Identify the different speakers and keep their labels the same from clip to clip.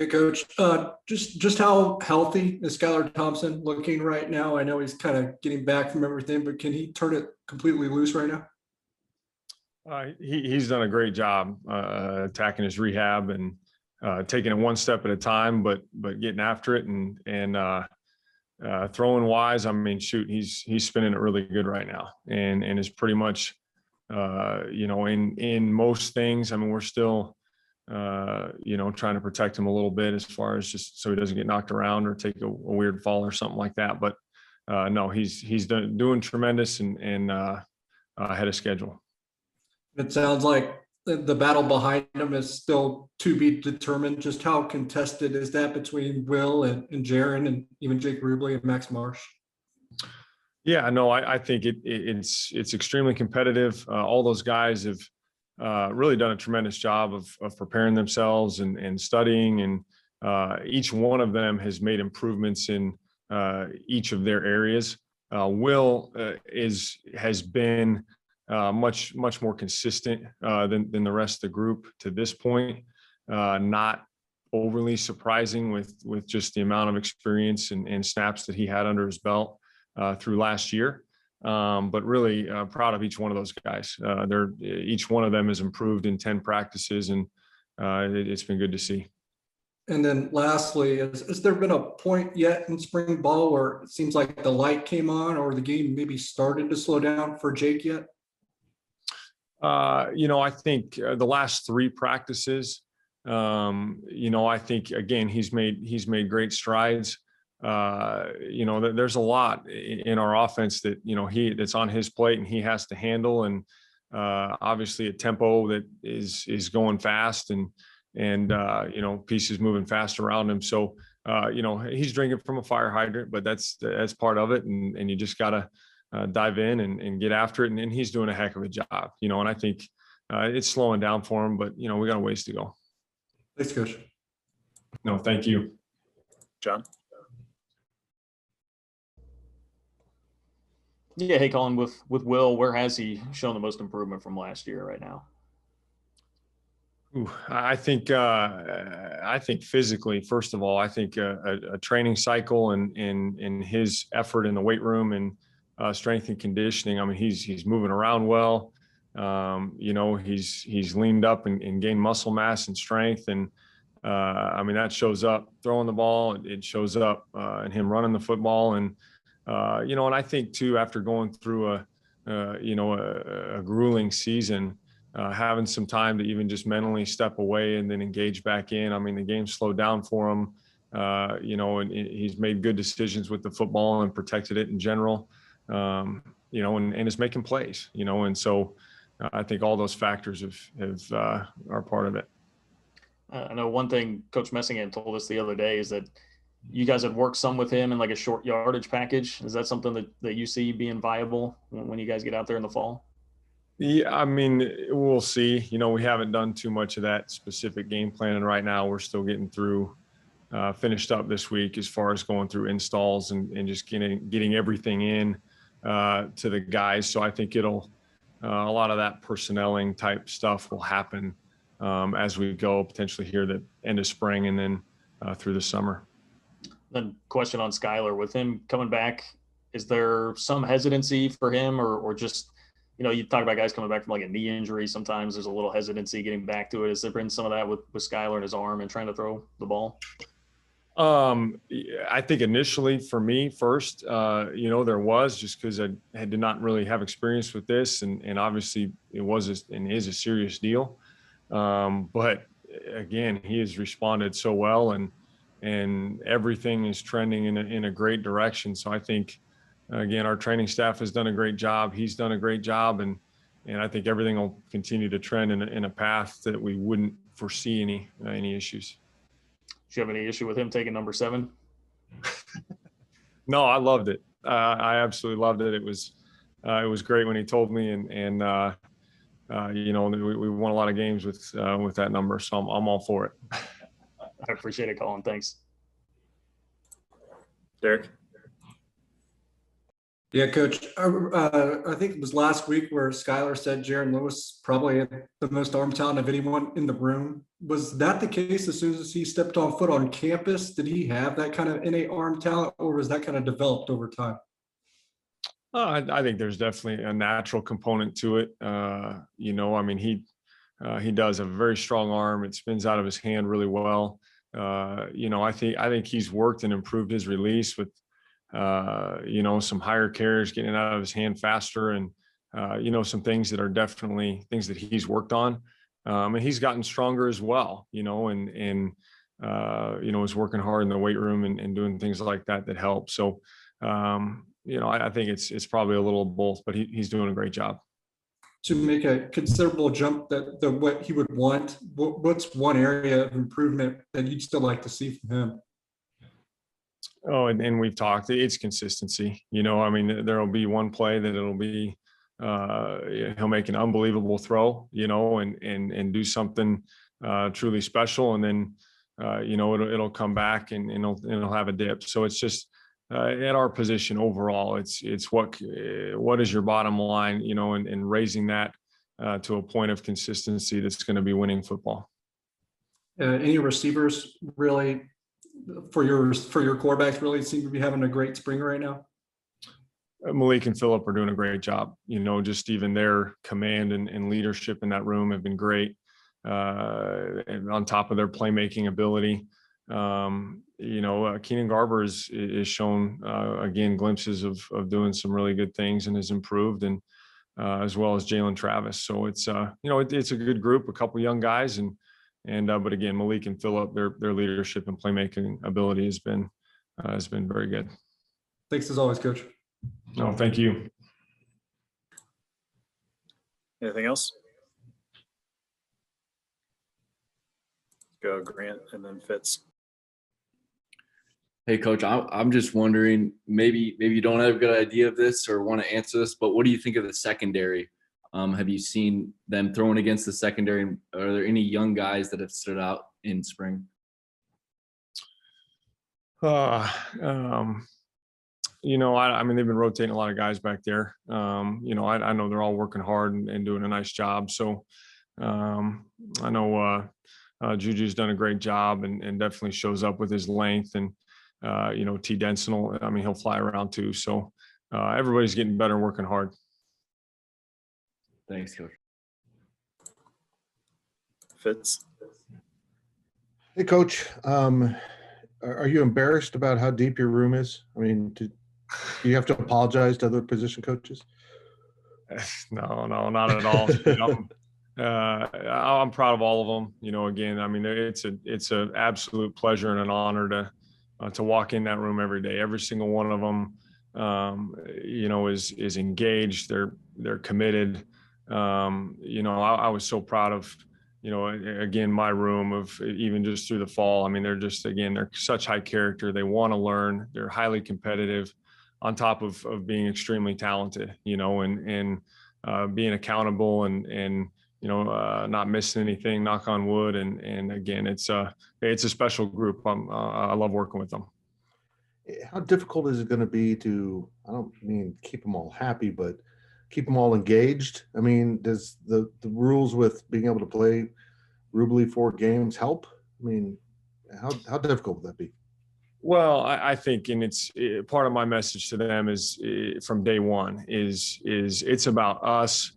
Speaker 1: Hey, Coach. Just how healthy is Skylar Thompson looking right now? I know he's kind of getting back from everything, but can he turn it completely loose right now?
Speaker 2: He's done a great job attacking his rehab and taking it one step at a time, but getting after it and throwing wise. I mean, shoot, he's spinning it really good right now, and is pretty much in most things. I mean, we're still trying to protect him a little bit as far as just so he doesn't get knocked around or take a weird fall or something like that. But no, he's doing tremendous and ahead of schedule.
Speaker 1: It sounds like the battle behind him is still to be determined. Just how contested is that between Will and Jaron and even Jake Rubley and Max Marsh?
Speaker 2: Yeah, no, I think it's extremely competitive. All those guys have really done a tremendous job of preparing themselves and studying, and each one of them has made improvements in each of their areas. Will has been much more consistent than the rest of the group to this point. Not overly surprising with just the amount of experience and snaps that he had under his belt through last year. But really proud of each one of those guys. Each one of them has improved in 10 practices, and it's been good to see.
Speaker 1: And then lastly, has there been a point yet in spring ball where it seems like the light came on or the game maybe started to slow down for Jake yet?
Speaker 2: I think the last three practices, I think again he's made great strides. There's a lot in our offense that that's on his plate and he has to handle, and obviously a tempo that is going fast and pieces moving fast around him. So he's drinking from a fire hydrant, but that's part of it, and you just gotta dive in and get after it. And he's doing a heck of a job, and I think it's slowing down for him, but we got a ways to go.
Speaker 1: Thanks, Coach.
Speaker 2: No, thank you.
Speaker 3: John?
Speaker 4: Yeah, hey Collin, with Will, where has he shown the most improvement from last year right now?
Speaker 2: Ooh, I think physically, first of all, I think a training cycle and his effort in the weight room and strength and conditioning. I mean, he's moving around well. He's leaned up and gained muscle mass and strength, and I mean that shows up throwing the ball. It shows up in him running the football, and and I think too, after going through a grueling season, having some time to even just mentally step away and then engage back in. I mean, the game slowed down for him, and he's made good decisions with the football and protected it in general, and is making plays, and so I think all those factors are part of it.
Speaker 4: I know one thing Coach Messingham told us the other day is that you guys had worked some with him in like a short yardage package. Is that something that you see being viable when you guys get out there in the fall?
Speaker 2: Yeah, I mean, we'll see. We haven't done too much of that specific game planning right now. We're still getting through, finished up this week as far as going through installs and just getting everything in to the guys. So I think a lot of that personnelling type stuff will happen as we go, potentially here the end of spring and then through the summer.
Speaker 4: Then question on Skylar, with him coming back, is there some hesitancy for him or just, you talk about guys coming back from like a knee injury. Sometimes there's a little hesitancy getting back to it. Has there been some of that with Skylar and his arm and trying to throw the ball?
Speaker 2: I think initially for me first, there was, just because I did not really have experience with this, and obviously it was and is a serious deal. But again, he has responded so well, and everything is trending in a great direction. So I think, again, our training staff has done a great job. He's done a great job, and I think everything will continue to trend in a path that we wouldn't foresee any issues.
Speaker 4: Do you have any issue with him taking number 7?
Speaker 2: No, I loved it. I absolutely loved it. It was great when he told me, and we won a lot of games with that number, so I'm all for it.
Speaker 4: I appreciate it, Collin. Thanks.
Speaker 3: Derek?
Speaker 1: Yeah, Coach. I think it was last week where Skylar said Jaron Lewis probably had the most arm talent of anyone in the room. Was that the case as soon as he stepped on foot on campus? Did he have that kind of innate arm talent, or was that kind of developed over time?
Speaker 2: I think there's definitely a natural component to it. I mean, he does have a very strong arm. It spins out of his hand really well. I think he's worked and improved his release with some higher carriers, getting it out of his hand faster, and some things that are definitely things that he's worked on. And he's gotten stronger as well. Is working hard in the weight room and doing things like that help. So I think it's probably a little of both, but he's doing a great job.
Speaker 1: To make a considerable jump that the what he would want, what's one area of improvement that you'd still like to see from him?
Speaker 2: Oh, and we've talked, it's consistency. I mean, there'll be one play that it'll be, he'll make an unbelievable throw, and do something truly special. And then, it'll come back and it'll have a dip. So it's just at our position overall, it's what is your bottom line, and raising that to a point of consistency that's going to be winning football.
Speaker 1: Any receivers really for your quarterbacks really seem to be having a great spring right now?
Speaker 2: Malik and Phillip are doing a great job. Just even their command and leadership in that room have been great. And on top of their playmaking ability, Keenan Garber is shown again glimpses of doing some really good things and has improved, and as well as Jalen Travis. So it's it's a good group, a couple young guys, but again, Malik and Phillip, their leadership and playmaking ability has been very good.
Speaker 1: Thanks as always, Coach.
Speaker 2: No, thank you.
Speaker 3: Anything else? Go Grant and then Fitz.
Speaker 5: Hey, Coach, I'm just wondering, maybe you don't have a good idea of this or want to answer this, but what do you think of the secondary? Have you seen them throwing against the secondary? Are there any young guys that have stood out in spring?
Speaker 2: I mean, they've been rotating a lot of guys back there. I know they're all working hard and doing a nice job. So I know Juju's done a great job and definitely shows up with his length, and T. Denson, I mean, he'll fly around too. So everybody's getting better and working hard.
Speaker 5: Thanks, Coach.
Speaker 3: Fitz.
Speaker 6: Hey, Coach. Are you embarrassed about how deep your room is? I mean, do you have to apologize to other position coaches?
Speaker 2: No, not at all. I'm proud of all of them. Again, I mean, it's an absolute pleasure and an honor to walk in that room every day. Every single one of them, is engaged. They're committed. I was so proud of, again, my room of even just through the fall. I mean, they're such high character. They want to learn. They're highly competitive, on top of being extremely talented, and being accountable and not missing anything, knock on wood. And again, it's a special group. I love working with them.
Speaker 6: How difficult is it going to be to, I don't mean keep them all happy, but keep them all engaged? I mean, does the rules with being able to play Rubley 4 games help? I mean, how difficult would that be?
Speaker 2: Well, I think, and it's part of my message to them is from day one is it's about us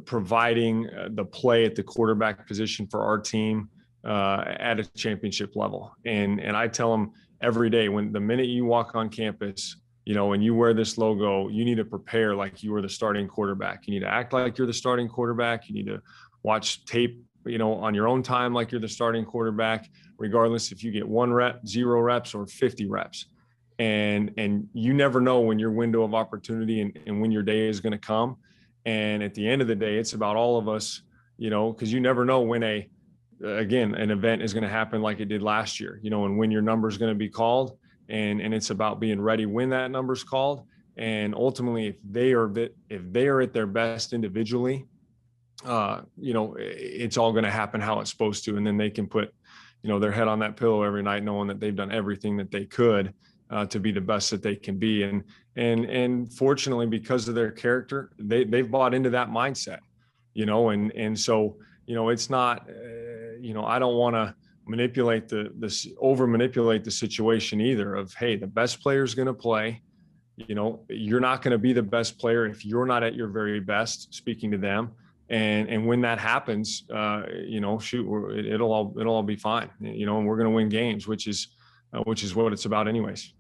Speaker 2: providing the play at the quarterback position for our team at a championship level. And I tell them every day, the minute you walk on campus, and you wear this logo, you need to prepare like you are the starting quarterback. You need to act like you're the starting quarterback. You need to watch tape, on your own time, like you're the starting quarterback, regardless if you get 1 rep, 0 reps, or 50 reps. And you never know when your window of opportunity and when your day is going to come. And at the end of the day, it's about all of us, because you never know when an event is going to happen like it did last year, and when your number is going to be called. And it's about being ready when that number's called. And ultimately, if they are at their best individually, it's all going to happen how it's supposed to. And then they can put, their head on that pillow every night, knowing that they've done everything that they could to be the best that they can be. And fortunately, because of their character, they've bought into that mindset, and so, it's not, I don't want to over manipulate the situation either of, hey, the best player is going to play. You're not going to be the best player if you're not at your very best, speaking to them. And when that happens, it'll all be fine, and we're going to win games, which is what it's about anyways.